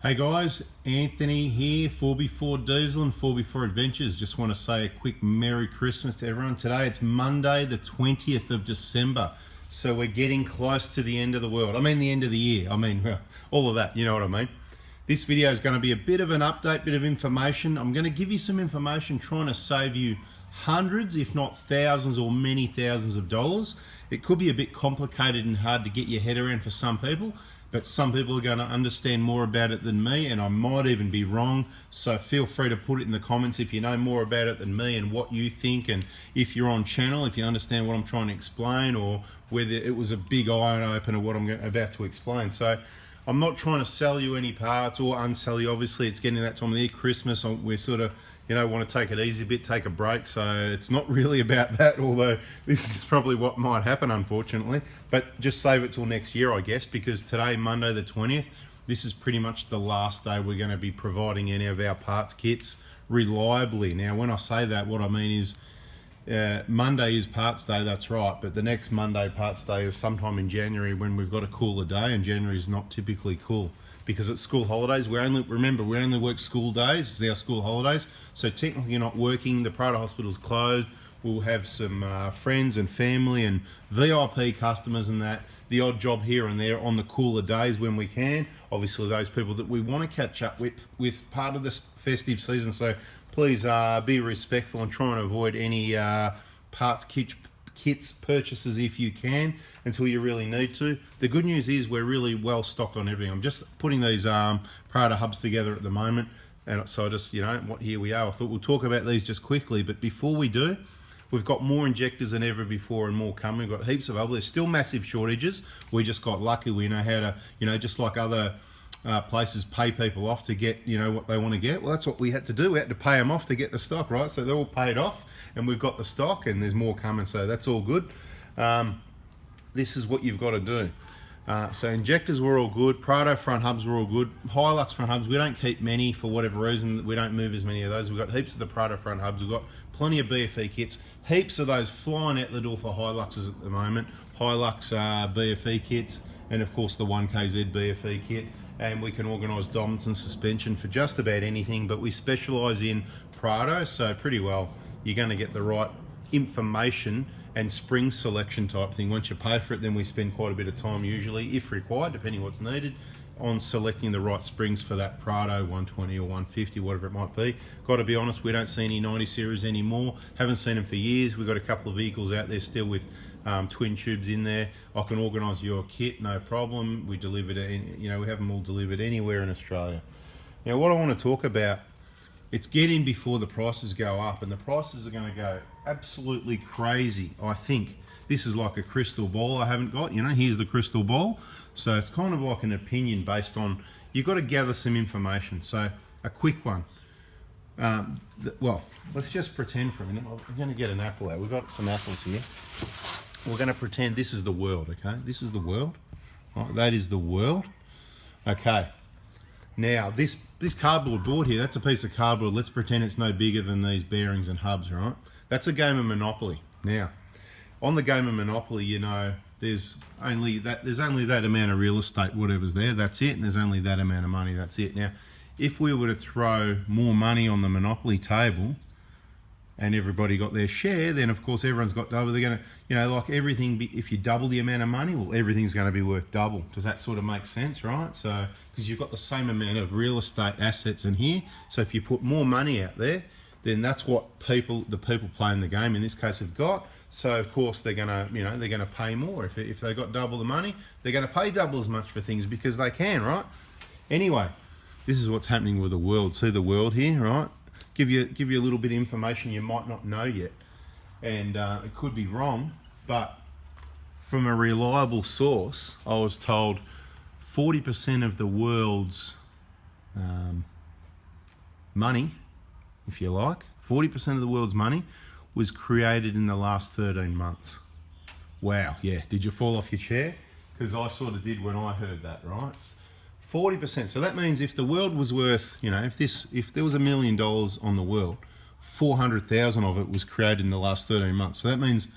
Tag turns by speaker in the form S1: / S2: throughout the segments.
S1: Hey guys, Anthony here, 4x4 Diesel and 4x4 Adventures. Just want to say a quick Merry Christmas to everyone. Today it's Monday the 20th of December, so we're getting close to the end of the world. I mean the end of the year, well, all of that, you know what I mean. This video is going to be a bit of an update, bit of information. I'm going to give you some information trying to save you hundreds, if not thousands or many thousands of dollars. It could be a bit complicated and hard to get your head around for some people, but some people are going to understand more about it than me, and I might even be wrong. So feel free to put it in the comments if you know more about it than me and what you think, and if you're on channel, if you understand what I'm trying to explain, or whether it was a big eye opener what I'm about to explain. So I'm not trying to sell you any parts or unsell you. Obviously it's getting that time of the year, Christmas. We're sort of, want to take it easy a bit, take a break. So it's not really about that, although this is probably what might happen, unfortunately. But just save it till next year, I guess, because today, Monday the 20th, this is pretty much the last day we're going to be providing any of our parts kits reliably. Now, when I say that, what I mean is Monday is parts day, that's right, but the next Monday parts day is sometime in January when we've got a cooler day, and January is not typically cool because it's school holidays. We only work school days. It's our school holidays, so technically you're not working. The Prado Hospital's closed. We'll have some friends and family and VIP customers and that, the odd job here and there on the cooler days when we can. Obviously those people that we want to catch up with part of this festive season, so please be respectful and try and avoid any parts kits purchases if you can until you really need to. The good news is we're really well stocked on everything. I'm just putting these Prado hubs together at the moment, and so I just, here we are. I thought we'll talk about these just quickly, but before we do, we've got more injectors than ever before and more coming. We've got heaps of others. There's still massive shortages. We just got lucky. We know how to, just like other places pay people off to get, what they want to get. Well, that's what we had to do. We had to pay them off to get the stock, right? So they're all paid off, and we've got the stock, and there's more coming. So that's all good. This is what you've got to do. So injectors were all good. Prado front hubs were all good. Hilux front hubs, we don't keep many for whatever reason. We don't move as many of those. We've got heaps of the Prado front hubs. We've got plenty of BFE kits. Heaps of those flying out the door for Hiluxes at the moment. Hilux BFE kits, and of course the 1KZ BFE kit. And we can organise dominance and suspension for just about anything, but we specialise in Prado, so pretty well you're going to get the right information and spring selection type thing. Once you pay for it, then we spend quite a bit of time, usually, if required, depending what's needed, on selecting the right springs for that Prado 120 or 150, whatever it might be. Got to be honest, we don't see any 90 series anymore. Haven't seen them for years. We've got a couple of vehicles out there still with twin tubes in there. I can organise your kit, no problem. We deliver it, we have them all delivered anywhere in Australia. Now, what I want to talk about, it's getting before the prices go up, and the prices are going to go absolutely crazy. I think this is like a crystal ball I haven't got. Here's the crystal ball. So it's kind of like an opinion based on, you've got to gather some information. So a quick one. Well, let's just pretend for a minute. I'm going to get an apple out. We've got some apples here. We're going to pretend this is the world, okay? This is the world. Right, that is the world. Okay. Now, this cardboard board here, that's a piece of cardboard. Let's pretend it's no bigger than these bearings and hubs, right? That's a game of Monopoly. Now, on the game of Monopoly, there's only that amount of real estate, whatever's there, that's it, and there's only that amount of money, that's it. Now, if we were to throw more money on the Monopoly table and everybody got their share, then of course everyone's got double. They're going to, like everything, if you double the amount of money, well, everything's going to be worth double. Does that sort of make sense, right? So, because you've got the same amount of real estate assets in here, so if you put more money out there, then that's what the people playing the game in this case have got. So of course they're going to, they're going to pay more. If they got double the money, they're going to pay double as much for things because they can, right? Anyway, this is what's happening with the world. See the world here, right? Give you a little bit of information you might not know yet, and it could be wrong, but from a reliable source, I was told 40% of the world's money, if you like, 40% of the world's money was created in the last 13 months. Wow, yeah. Did you fall off your chair? Because I sort of did when I heard that, right? 40%. So that means if the world was worth, if there was $1 million on the world, 400,000 of it was created in the last 13 months. So that means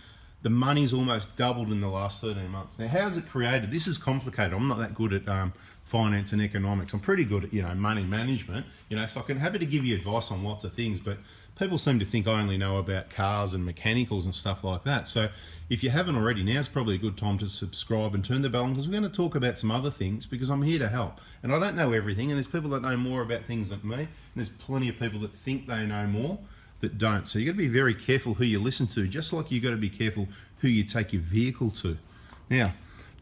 S1: the money's almost doubled in the last 13 months. Now, how's it created? This is complicated. I'm not that good at finance and economics. I'm pretty good at, money management, so I can happy to give you advice on lots of things, but people seem to think I only know about cars and mechanicals and stuff like that. So if you haven't already, now's probably a good time to subscribe and turn the bell on, because we're going to talk about some other things, because I'm here to help. And I don't know everything, and there's people that know more about things than me, and there's plenty of people that think they know more that don't. So you've got to be very careful who you listen to, just like you've got to be careful who you take your vehicle to. Now,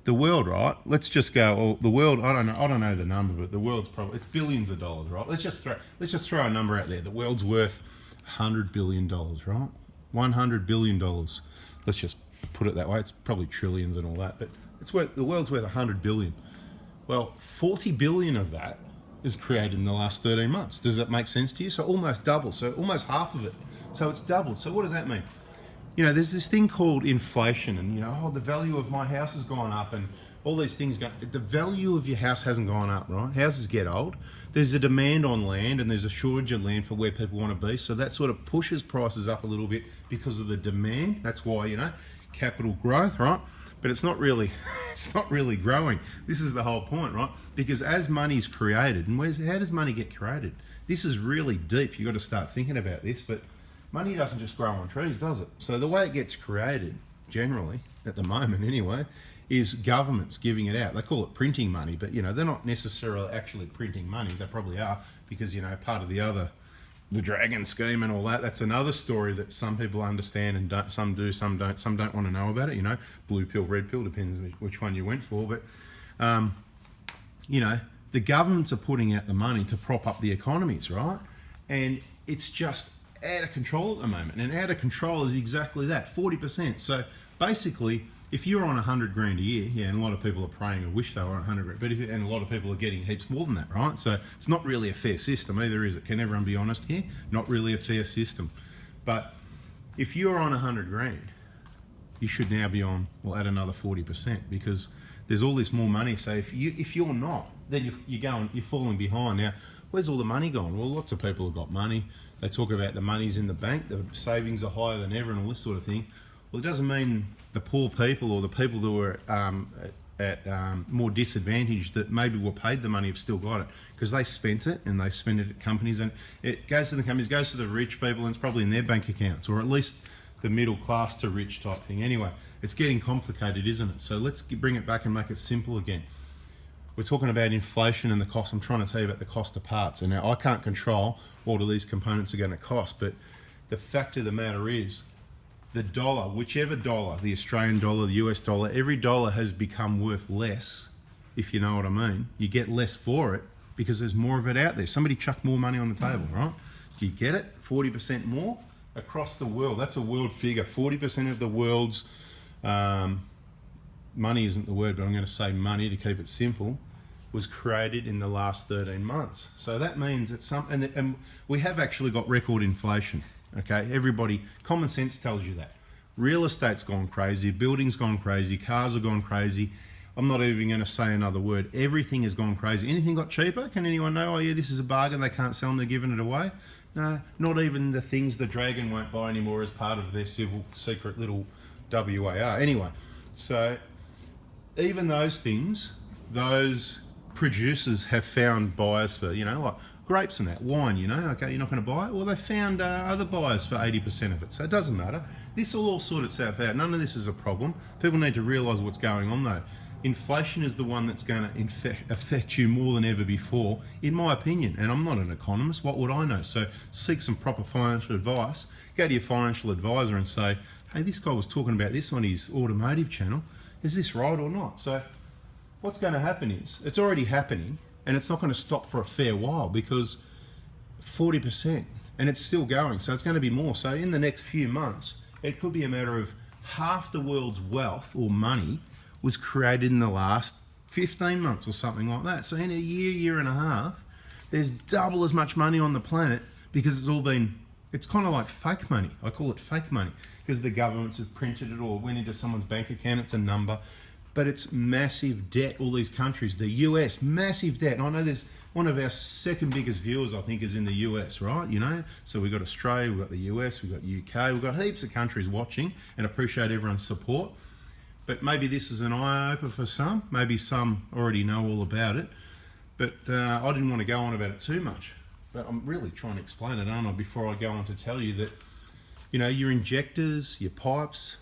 S1: the world, right? Let's just go. The world. I don't know the number, but the world's it's billions of dollars, right? Let's just throw a number out there. The world's worth $100 billion, right? $100 billion. Let's just put it that way. It's probably trillions and all that, but the world's worth $100 billion. Well, 40 billion of that is created in the last 13 months. Does that make sense to you? So almost double. So almost half of it. So it's doubled. So what does that mean? There's this thing called inflation, and the value of my house has gone up, and all these things go. The value of your house hasn't gone up, right? Houses get old. There's a demand on land, and there's a shortage of land for where people want to be. So that sort of pushes prices up a little bit because of the demand. That's why capital growth, right? But it's not really growing. This is the whole point, right? Because as money's created, and how does money get created? This is really deep. You've got to start thinking about this, but money doesn't just grow on trees, does it? So the way it gets created, generally, at the moment anyway, is governments giving it out. They call it printing money, but they're not necessarily actually printing money. They probably are, because part of the dragon scheme and all that. That's another story that some people understand and don't. Some do, some don't. Some don't want to know about it. Blue pill, red pill, depends which one you went for. But the governments are putting out the money to prop up the economies, right? And it's just out of control at the moment, and out of control is exactly that, 40%. So basically, if you're on 100 grand a year, and a lot of people are praying and wish they were on 100 grand, but and a lot of people are getting heaps more than that, right? So it's not really a fair system either, is it? Can everyone be honest here? Not really a fair system. But if you're on 100 grand, you should now be on, add another 40%, because there's all this more money. So if you're not, then you're falling behind. Now, where's all the money gone? Well, lots of people have got money. They talk about the money's in the bank, the savings are higher than ever, and all this sort of thing. Well, it doesn't mean the poor people or the people that were at more disadvantaged that maybe were paid the money have still got it, because they spent it, and they spend it at companies, and it goes to the companies, goes to the rich people, and it's probably in their bank accounts, or at least the middle class to rich type thing. Anyway, it's getting complicated, isn't it? So let's bring it back and make it simple again. We're talking about inflation and the cost. I'm trying to tell you about the cost of parts. And now I can't control what all these components are going to cost, but the fact of the matter is, the dollar, whichever dollar, the Australian dollar, the US dollar, every dollar has become worth less, if you know what I mean. You get less for it because there's more of it out there. Somebody chucked more money on the table, right? Do you get it? 40% more across the world. That's a world figure. 40% of the world's money isn't the word, but I'm going to say money to keep it simple, was created in the last 13 months. So that means it's and we have actually got record inflation. Okay, everybody, common sense tells you that. Real estate's gone crazy, buildings gone crazy, cars have gone crazy. I'm not even going to say another word. Everything has gone crazy. Anything got cheaper? Can anyone know? Oh yeah, this is a bargain. They can't sell them. They're giving it away. No, not even the things the dragon won't buy anymore as part of their civil secret little WAR. Anyway, so even those things, those producers have found buyers for, like grapes and that, wine, okay, you're not going to buy it. Well, they found other buyers for 80% of it. So it doesn't matter. This will all sort itself out. None of this is a problem. People need to realise what's going on though. Inflation is the one that's going to affect you more than ever before, in my opinion. And I'm not an economist. What would I know? So seek some proper financial advice. Go to your financial advisor and say, hey, this guy was talking about this on his automotive channel. Is this right or not? So what's going to happen is, it's already happening, and it's not going to stop for a fair while, because 40%, and it's still going. So it's going to be more. So in the next few months, it could be a matter of half the world's wealth or money was created in the last 15 months or something like that. So in a year and a half, there's double as much money on the planet, because it's kind of like fake money. I call it fake money, because the governments have printed it or went into someone's bank account. It's a number, but it's massive debt. All these countries, the US, massive debt. And I know there's one of our second biggest viewers, I think, is in the US, right? So we've got Australia, we've got the US, we've got UK, we've got heaps of countries watching, and appreciate everyone's support. But maybe this is an eye-opener for some. Maybe some already know all about it. But I didn't want to go on about it too much. But I'm really trying to explain it, aren't I, before I go on to tell you that, you know, your injectors, your pipes,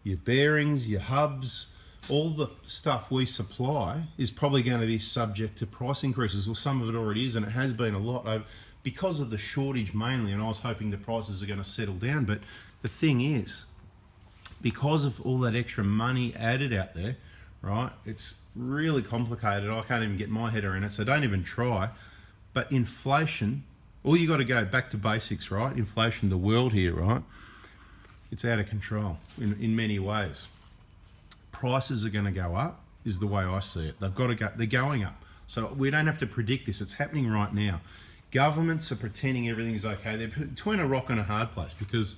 S1: your bearings, your hubs, all the stuff we supply is probably going to be subject to price increases. Well, some of it already is, and it has been a lot because of the shortage mainly, and I was hoping the prices are going to settle down. But the thing is, because of all that extra money added out there, right, it's really complicated. I can't even get my head around it, so don't even try. But inflation, all you got to go back to basics, right? Inflation, the world here, right? It's out of control in many ways. Prices are going to go up, is the way I see it. They've got to go, they're going up. So we don't have to predict this. It's happening right now. Governments are pretending everything's okay. They're between a rock and a hard place because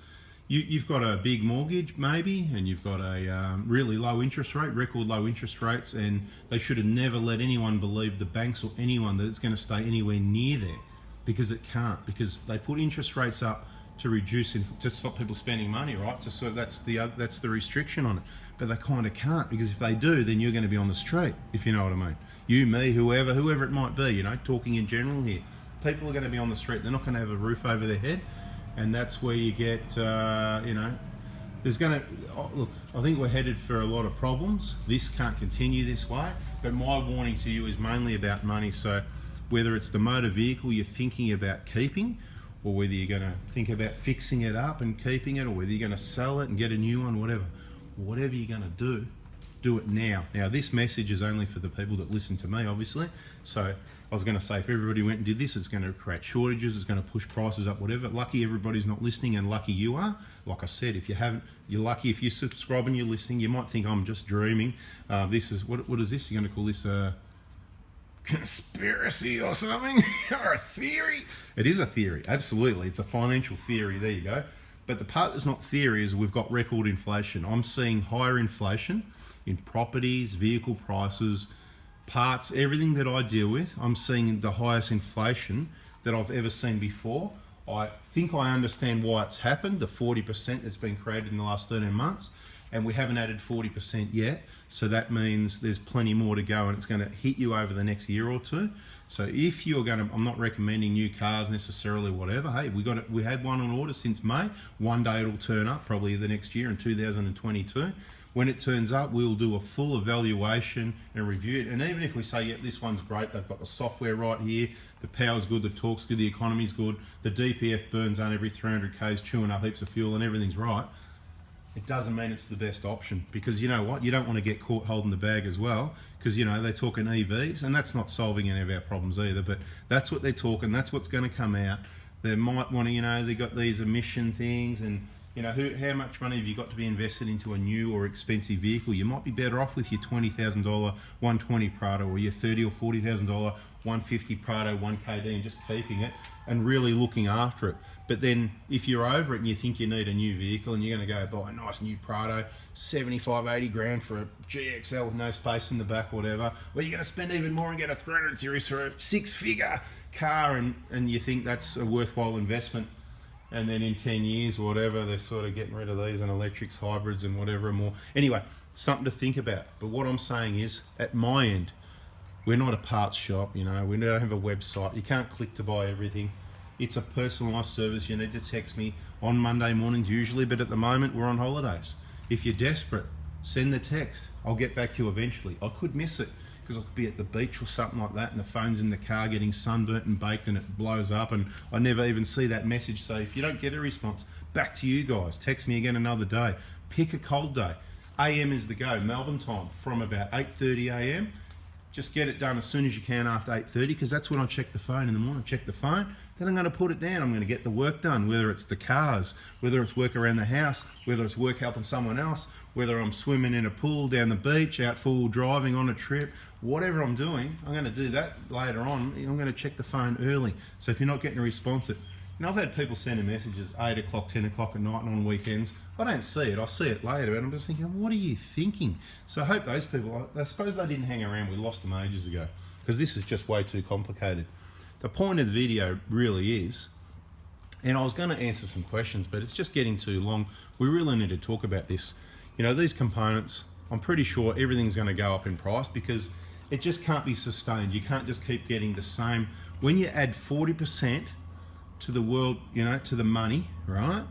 S1: you've got a big mortgage maybe, and you've got a really low interest rate, record low interest rates, and they should have never let anyone believe, the banks or anyone, that it's going to stay anywhere near there, because it can't, because they put interest rates up to reduce, to stop people spending money, right? So that's the restriction on it. But they kind of can't, because if they do, then you're going to be on the street, if you know what I mean. You, me, whoever it might be, you know, talking in general here. People are going to be on the street. They're not going to have a roof over their head. And that's where you get, you know, there's going to, look, I think we're headed for a lot of problems. This can't continue this way. But my warning to you is mainly about money. So whether it's the motor vehicle you're thinking about keeping, or whether you're going to think about fixing it up and keeping it, or whether you're going to sell it and get a new one, whatever you're going to do it now. Now, this message is only for the people that listen to me, obviously. So I was going to say, if everybody went and did this, it's going to create shortages, it's going to push prices up, whatever. Lucky everybody's not listening, and lucky you are. Like I said, if you haven't, you're lucky. If you subscribe and you're listening, you might think I'm just dreaming. This is, what is this? You're going to call this a conspiracy or something? Or a theory? It is a theory, absolutely. It's a financial theory, there you go. But the part that's not theory is we've got record inflation. I'm seeing higher inflation in properties, vehicle prices, parts, everything that I deal with. I'm seeing the highest inflation that I've ever seen before. I think I understand why it's happened, the 40% that's been created in the last 13 months, and we haven't added 40% yet. So that means there's plenty more to go, and it's going to hit you over the next year or two. So if you're going to, I'm not recommending new cars necessarily, whatever. Hey, we had one on order since May. One day it'll turn up, probably the next year in 2022. When it turns up, we'll do a full evaluation and review it. And even if we say, yeah, this one's great, they've got the software right here, the power's good, the torque's good, the economy's good, the DPF burns on every 300 k's, chewing up heaps of fuel, and everything's right, it doesn't mean it's the best option, because you know what, you don't want to get caught holding the bag as well, because you know they're talking EVs, and that's not solving any of our problems either, but that's what they're talking, that's what's going to come out. They might want to, you know, they got these emission things, and you know, how much money have you got to be invested into a new or expensive vehicle? You might be better off with your $20,000 120 Prado, or your $30,000 or $40,000 150 Prado 1KD, and just keeping it and really looking after it. But then if you're over it and you think you need a new vehicle, and you're going to go buy a nice new Prado, 75, 80 grand for a GXL with no space in the back, whatever, well, you're going to spend even more and get a 300 series for a 6-figure car, and you think that's a worthwhile investment. And then in 10 years or whatever, they're sort of getting rid of these and electrics, hybrids and whatever and more. Anyway, something to think about. But what I'm saying is, at my end, we're not a parts shop, you know, we don't have a website. You can't click to buy everything. It's a personalised service. You need to text me on Monday mornings usually, but at the moment we're on holidays. If you're desperate, send the text. I'll get back to you eventually. I could miss it, because I could be at the beach or something like that, and the phone's in the car getting sunburnt and baked, and it blows up, and I never even see that message. So if you don't get a response, back to you guys. Text me again another day. Pick a cold day. AM is the go, Melbourne time, from about 8:30 AM. Just get it done as soon as you can after 8:30, because that's when I check the phone in the morning. Check the phone, then I'm going to put it down. I'm going to get the work done, whether it's the cars, whether it's work around the house, whether it's work helping someone else, whether I'm swimming in a pool, down the beach, out four-wheel driving on a trip, whatever I'm doing, I'm going to do that later on. I'm going to check the phone early. So if you're not getting a response, you know, I've had people sending messages 8 o'clock, 10 o'clock at night and on weekends. I don't see it. I see it later, and I'm just thinking, what are you thinking? So I hope those people, I suppose they didn't hang around. We lost them ages ago, because this is just way too complicated. The point of the video really is, and I was going to answer some questions, but it's just getting too long. We really need to talk about this. You know, these components, I'm pretty sure everything's going to go up in price, because it just can't be sustained. You can't just keep getting the same. When you add 40% to the world, you know, to the money, right?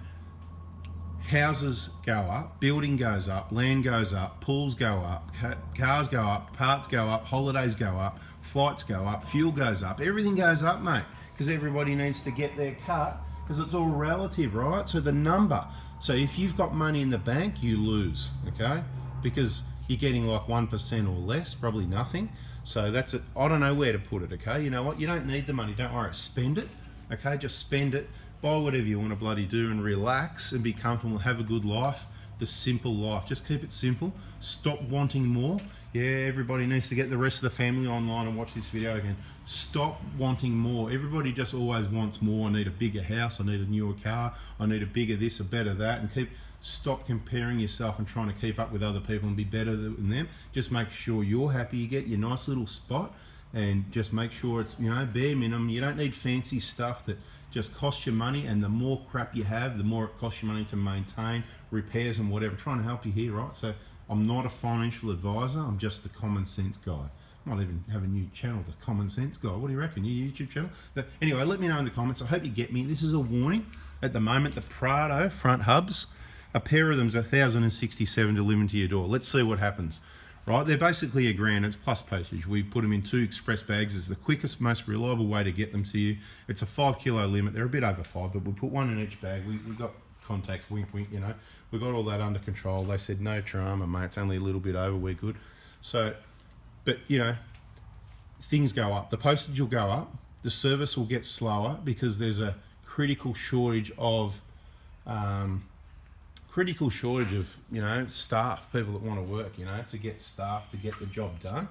S1: Houses go up, building goes up, land goes up, pools go up, cars go up, parts go up, holidays go up, flights go up, fuel goes up, everything goes up, mate, because everybody needs to get their cut, because it's all relative, right? So the number, so if you've got money in the bank, you lose, okay? Because you're getting like 1% or less, probably nothing. So that's it. I don't know where to put it, okay? You know what? You don't need the money, don't worry, spend it, okay? Just spend it. Buy whatever you want to bloody do and relax and be comfortable, have a good life, the simple life. Just keep it simple. Stop wanting more. Yeah, everybody needs to get the rest of the family online and watch this video again. Stop wanting more. Everybody just always wants more. I need a bigger house, I need a newer car, I need a bigger this, a better that, and stop comparing yourself and trying to keep up with other people and be better than them. Just make sure you're happy, you get your nice little spot, and just make sure it's, you know, bare minimum. You don't need fancy stuff that just costs you money, and the more crap you have, the more it costs you money to maintain, repairs and whatever. Trying to help you here, right? So I'm not a financial advisor, I'm just the common sense guy. I might even have a new channel, the common sense guy. What do you reckon? Your YouTube channel? Anyway, let me know in the comments. I hope you get me. This is a warning. At the moment, the Prado front hubs, a pair of them is $1,067 delivered to your door. Let's see what happens. Right, they're basically $1,000, it's plus postage. We put them in 2 express bags. It's the quickest, most reliable way to get them to you. It's a 5 kilo limit. They're a bit over 5, but we put 1 in each bag. We've got contacts, wink, wink, you know. We've got all that under control. They said, no drama, mate, it's only a little bit over, we're good. So, but, you know, things go up. The postage will go up. The service will get slower because there's a critical shortage of you know, staff, people that want to work, you know, to get staff to get the job done.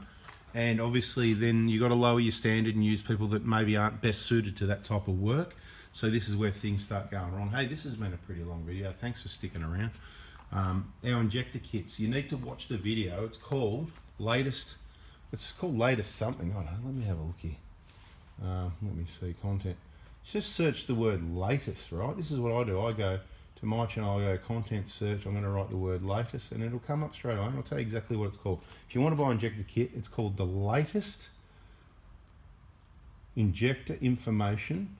S1: And obviously then you got to lower your standard and use people that maybe aren't best suited to that type of work. So this is where things start going wrong. Hey, this has been a pretty long video. Thanks for sticking around. Our injector kits, you need to watch the video. It's called latest something. Hold on, let me have a look here. Let me see content. Just search the word latest, right? This is what I do. I go to my channel, I go content search, I'm going to write the word latest and it'll come up straight on. I'll tell you exactly what it's called. If you want to buy an injector kit, it's called the latest injector information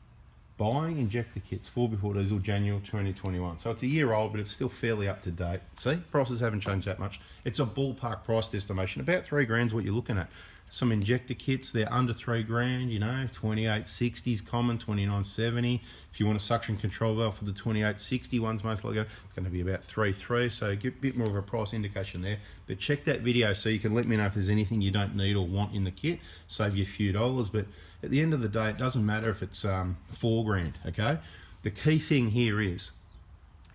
S1: buying injector kits 4x4 diesel January 2021. So it's a year old, but it's still fairly up to date. See, prices haven't changed that much. It's a ballpark price estimation. About $3 is what you're looking at. Some injector kits, they're under $3, you know, 2860s common, 2970. If you want a suction control valve for the 2860 ones, most likely it's going to be about 3.3, so get a bit more of a price indication there. But check that video so you can let me know if there's anything you don't need or want in the kit, save you a few dollars. But at the end of the day, it doesn't matter if it's $4, okay? The key thing here is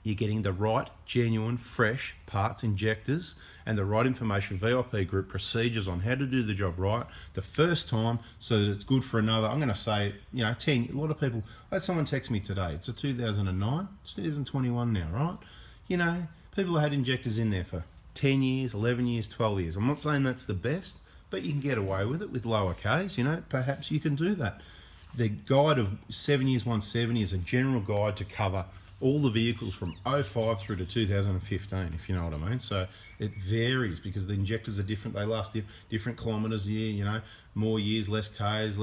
S1: you're getting the right, genuine, fresh parts, injectors, and the right information, VIP group procedures on how to do the job right the first time so that it's good for another, I'm going to say, you know, 10. A lot of people, I had someone text me today, it's a 2009, it's 2021 now, right? You know, people have had injectors in there for 10 years, 11 years, 12 years. I'm not saying that's the best, but you can get away with it with lower Ks, you know, perhaps you can do that. The guide of 7 years 170 is a general guide to cover all the vehicles from 05 through to 2015, if you know what I mean. So it varies because the injectors are different. They last different kilometres a year, you know, more years, less Ks,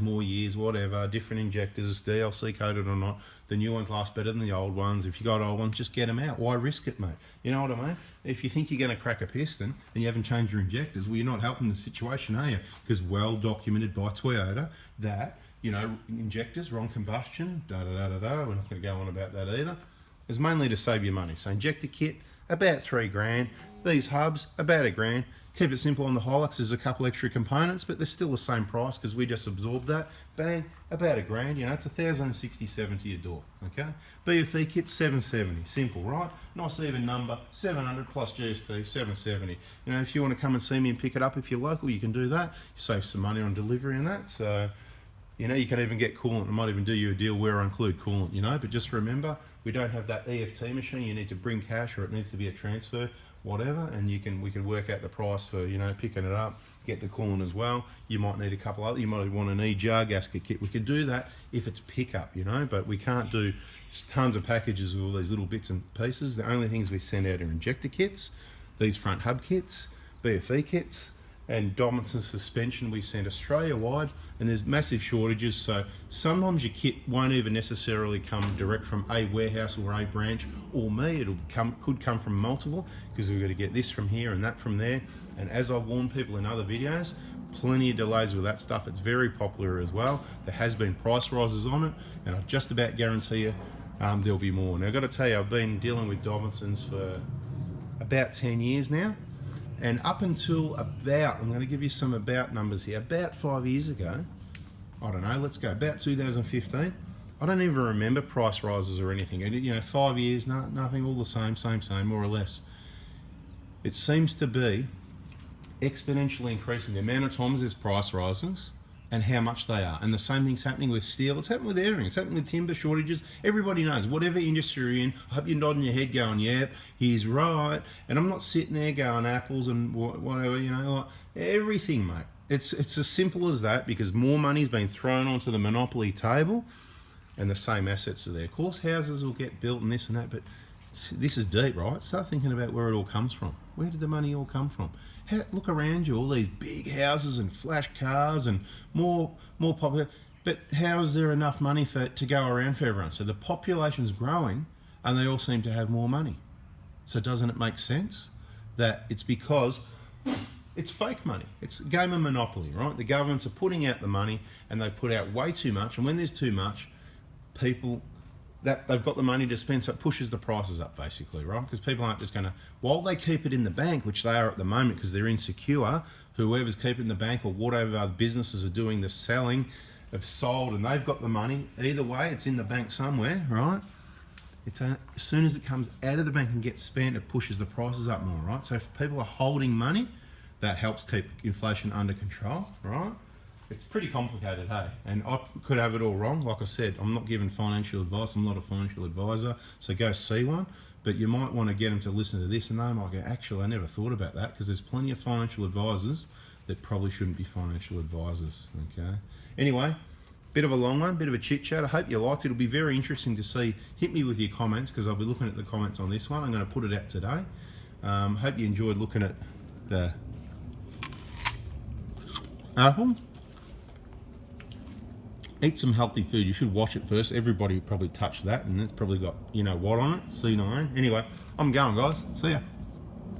S1: more years, whatever, different injectors, DLC coded or not. The new ones last better than the old ones. If you got old ones, just get them out. Why risk it, mate? You know what I mean? If you think you're going to crack a piston and you haven't changed your injectors, well, you're not helping the situation, are you? Because well documented by Toyota that, you know, injectors, wrong combustion, we're not going to go on about that either. It's mainly to save you money. So injector kit, about $3. These hubs, about $1. Keep it simple on the Hilux, there's a couple extra components, but they're still the same price because we just absorbed that. Bang, about $1, you know, it's $1,067 to your door, okay? BFE kit, $770, simple, right? Nice even number, 700 plus GST, $770. You know, if you want to come and see me and pick it up if you're local, you can do that. You save some money on delivery and that, so... You know, you can even get coolant. I might even do you a deal where I include coolant, you know, but just remember, we don't have that EFT machine. You need to bring cash or it needs to be a transfer, whatever, and we can work out the price for, you know, picking it up, get the coolant as well. You might need a couple other, you might want an EJAR gasket kit. We could do that if it's pickup, you know, but we can't do tons of packages with all these little bits and pieces. The only things we send out are injector kits, these front hub kits, BFE kits, and Dobinson suspension we send Australia wide, and there's massive shortages, so sometimes your kit won't even necessarily come direct from a warehouse or a branch or me. Could come from multiple, because we've got to get this from here and that from there. And as I've warned people in other videos, plenty of delays with that stuff. It's very popular as well. There has been price rises on it, and I just about guarantee you there'll be more. Now I've got to tell you, I've been dealing with Dobinsons for about 10 years now. And up until about, I'm going to give you some about numbers here, about 5 years ago, I don't know, let's go, about 2015, I don't even remember price rises or anything. And, you know, 5 years, nothing, all the same, more or less. It seems to be exponentially increasing the amount of times there's price rises and how much they are. And the same thing's happening with steel. It's happening with everything. It's happening with timber shortages. Everybody knows, whatever industry you're in, I hope you're nodding your head going, yep, he's right. And I'm not sitting there going apples and whatever, you know, like everything, mate. It's as simple as that, because more money's been thrown onto the monopoly table and the same assets are there. Of course, houses will get built and this and that, but this is deep, right? Start thinking about where it all comes from. Where did the money all come from? Look around you, all these big houses and flash cars and more popular. But how is there enough money to go around for everyone? So the population's growing and they all seem to have more money. So doesn't it make sense that it's because it's fake money? It's a game of monopoly, right? The governments are putting out the money and they put out way too much. And when there's too much, people, that they've got the money to spend, so it pushes the prices up basically, right? Because people aren't just going to, while they keep it in the bank, which they are at the moment because they're insecure, whoever's keeping the bank or whatever other businesses are doing the selling, have sold and they've got the money, either way it's in the bank somewhere, right? It's as soon as it comes out of the bank and gets spent, it pushes the prices up more, right? So if people are holding money, that helps keep inflation under control, right? It's pretty complicated, hey? And I could have it all wrong. Like I said, I'm not giving financial advice. I'm not a financial advisor, so go see one. But you might want to get them to listen to this and they might go, actually, I never thought about that, because there's plenty of financial advisors that probably shouldn't be financial advisors, okay? Anyway, bit of a long one, bit of a chit chat. I hope you liked it. It'll be very interesting to see. Hit me with your comments, because I'll be looking at the comments on this one. I'm going to put it out today. Hope you enjoyed looking at the apple. Eat some healthy food. You should wash it first. Everybody probably touched that, and it's probably got, you know what on it, C9. Anyway, I'm going, guys. See ya.